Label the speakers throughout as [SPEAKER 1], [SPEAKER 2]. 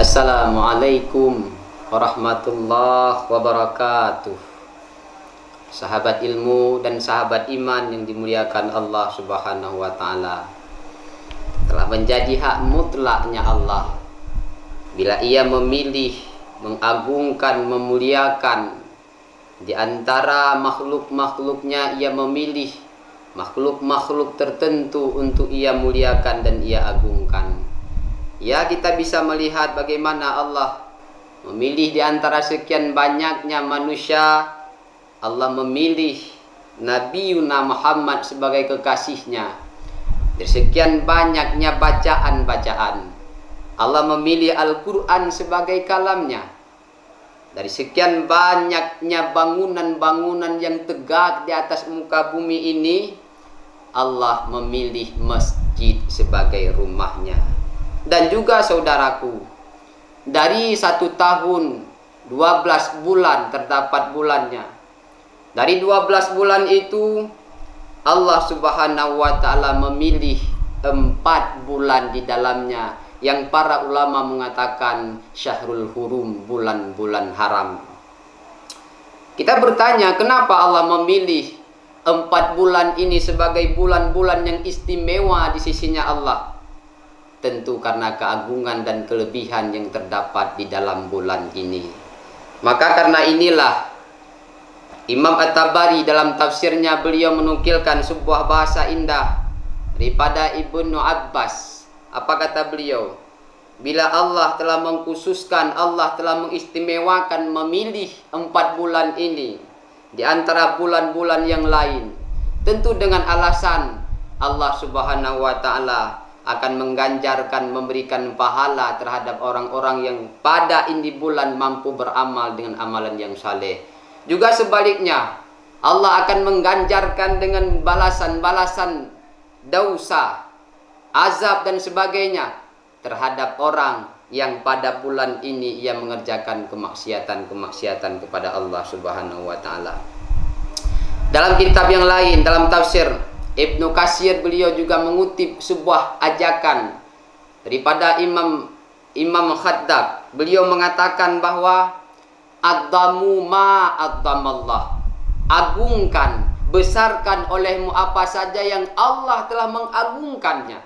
[SPEAKER 1] Assalamualaikum warahmatullahi wabarakatuh. Sahabat ilmu dan sahabat iman yang dimuliakan Allah Subhanahu wa ta'ala, telah menjadi hak mutlaknya Allah bila Ia memilih, mengagungkan, memuliakan di antara makhluk-makhluknya. Ia memilih makhluk-makhluk tertentu untuk Ia muliakan dan Ia agungkan. Ya, kita bisa melihat bagaimana Allah memilih di antara sekian banyaknya manusia. Allah memilih Nabi Muhammad sebagai kekasihnya. Dari sekian banyaknya bacaan-bacaan, Allah memilih Al-Quran sebagai kalamnya. Dari sekian banyaknya bangunan-bangunan yang tegak di atas muka bumi ini, Allah memilih masjid sebagai rumahnya. Dan juga saudaraku, dari 1 tahun 12 bulan terdapat bulannya. Dari 12 bulan itu Allah Subhanahu wa ta'ala memilih 4 bulan di dalamnya yang para ulama mengatakan Syahrul Hurum, bulan-bulan haram. Kita bertanya, kenapa Allah memilih 4 bulan ini sebagai bulan-bulan yang istimewa di sisinya Allah? Tentu karena keagungan dan kelebihan yang terdapat di dalam bulan ini. Maka karena inilah Imam At-Tabari dalam tafsirnya beliau menukilkan sebuah bahasa indah daripada Ibnu Abbas. Apa kata beliau? Bila Allah telah mengkhususkan, Allah telah mengistimewakan, memilih 4 bulan ini di antara bulan-bulan yang lain, tentu dengan alasan Allah Subhanahu wa ta'ala akan mengganjarkan, memberikan pahala terhadap orang-orang yang pada ini bulan mampu beramal dengan amalan yang saleh. Juga sebaliknya, Allah akan mengganjarkan dengan balasan-balasan dosa, azab dan sebagainya terhadap orang yang pada bulan ini ia mengerjakan kemaksiatan-kemaksiatan kepada Allah Subhanahu wa ta'ala. Dalam kitab yang lain, dalam tafsir Ibnu Katsir, beliau juga mengutip sebuah ajakan daripada Imam Khaddab. Beliau mengatakan bahwa adzamu ma adzamallah, agungkan, besarkan olehmu apa saja yang Allah telah mengagungkannya.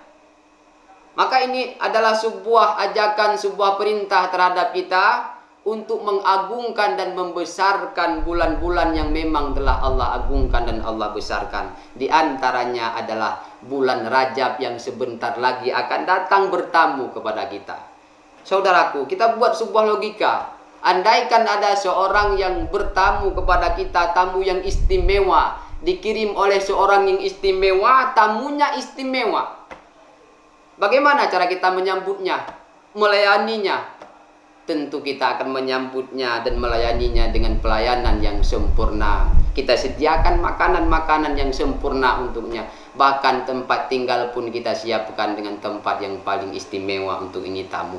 [SPEAKER 1] Maka ini adalah sebuah ajakan, sebuah perintah terhadap kita untuk mengagungkan dan membesarkan bulan-bulan yang memang telah Allah agungkan dan Allah besarkan. Di antaranya adalah bulan Rajab yang sebentar lagi akan datang bertamu kepada kita. Saudaraku, kita buat sebuah logika. Andaikan ada seorang yang bertamu kepada kita, tamu yang istimewa, dikirim oleh seorang yang istimewa, tamunya istimewa, bagaimana cara kita menyambutnya, melayaninya? Tentu kita akan menyambutnya dan melayaninya dengan pelayanan yang sempurna. Kita sediakan makanan-makanan yang sempurna untuknya. Bahkan tempat tinggal pun kita siapkan dengan tempat yang paling istimewa untuk ini tamu.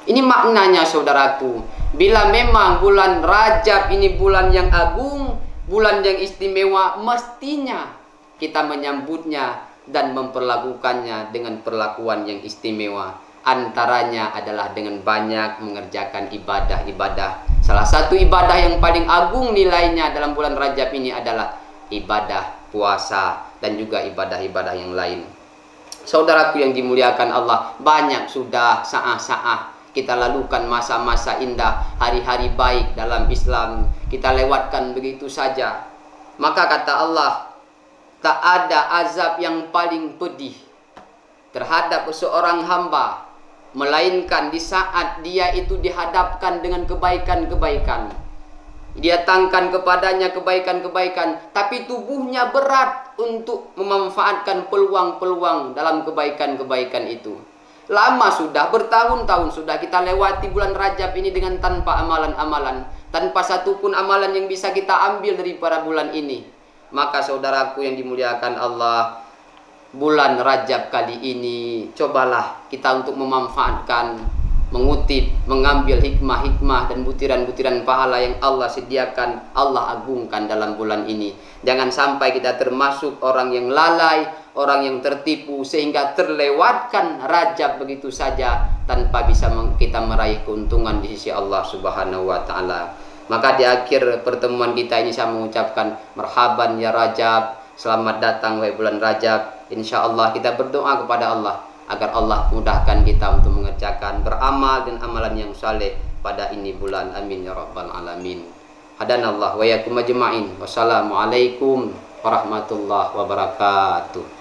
[SPEAKER 1] Ini maknanya saudaraku. Bila memang bulan Rajab ini bulan yang agung, bulan yang istimewa, mestinya kita menyambutnya dan memperlakukannya dengan perlakuan yang istimewa. Antaranya adalah dengan banyak mengerjakan ibadah-ibadah. Salah satu ibadah yang paling agung nilainya dalam bulan Rajab ini adalah ibadah puasa dan juga ibadah-ibadah yang lain. Saudaraku yang dimuliakan Allah, banyak sudah sa'ah-sa'ah kita lalukan, masa-masa indah, hari-hari baik dalam Islam kita lewatkan begitu saja. Maka kata Allah, tak ada azab yang paling pedih terhadap seorang hamba melainkan di saat dia itu dihadapkan dengan kebaikan-kebaikan, didatangkan kepadanya kebaikan-kebaikan, tapi tubuhnya berat untuk memanfaatkan peluang-peluang dalam kebaikan-kebaikan itu. Lama sudah, bertahun-tahun sudah kita lewati bulan Rajab ini dengan tanpa amalan-amalan, tanpa satupun amalan yang bisa kita ambil dari para bulan ini. Maka saudaraku yang dimuliakan Allah, bulan Rajab kali ini cobalah kita untuk memanfaatkan, mengutip, mengambil hikmah-hikmah dan butiran-butiran pahala yang Allah sediakan, Allah agungkan dalam bulan ini. Jangan sampai kita termasuk orang yang lalai, orang yang tertipu sehingga terlewatkan Rajab begitu saja tanpa bisa kita meraih keuntungan di sisi Allah Subhanahu wa taala. Maka di akhir pertemuan kita ini saya mengucapkan marhaban ya Rajab, selamat datang wahai bulan Rajab. Insyaallah kita berdoa kepada Allah agar Allah mudahkan kita untuk mengerjakan beramal dan amalan yang saleh pada ini bulan. Amin ya rabbal alamin. Hadanallah wa yakum ajma'in. Wassalamualaikum warahmatullahi wabarakatuh.